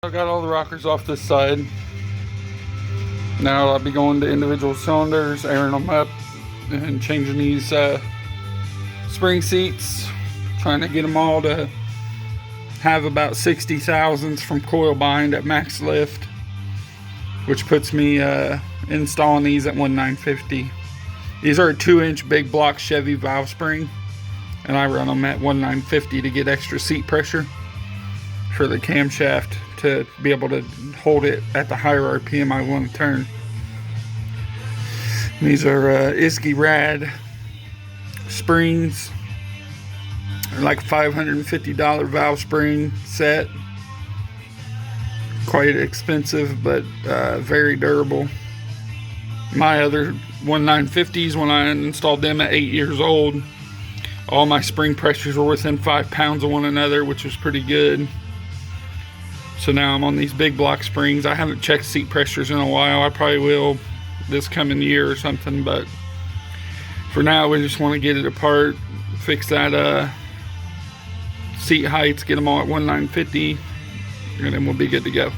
I got all the rockers off this side. Now I'll be going to individual cylinders, airing them up, and changing these spring seats. Trying to get them all to have about 60 thousandths from coilbind at max lift, which puts me installing these at 1,950. These are a 2-inch big block Chevy valve spring, and I run them at 1,950 to get extra seat pressure for the camshaft to be able to hold it at the higher RPM I want to turn. And these are Isky Rad springs. They're like $550 valve spring set. Quite expensive, but very durable. My other 1,950s, when I installed them at 8 years old, all my spring pressures were within 5 pounds of one another, which was pretty good. So now I'm on these big block springs. I haven't checked seat pressures in a while. I probably will this coming year or something, but for now we just want to get it apart, fix that seat heights, get them all at 1,950, and then we'll be good to go.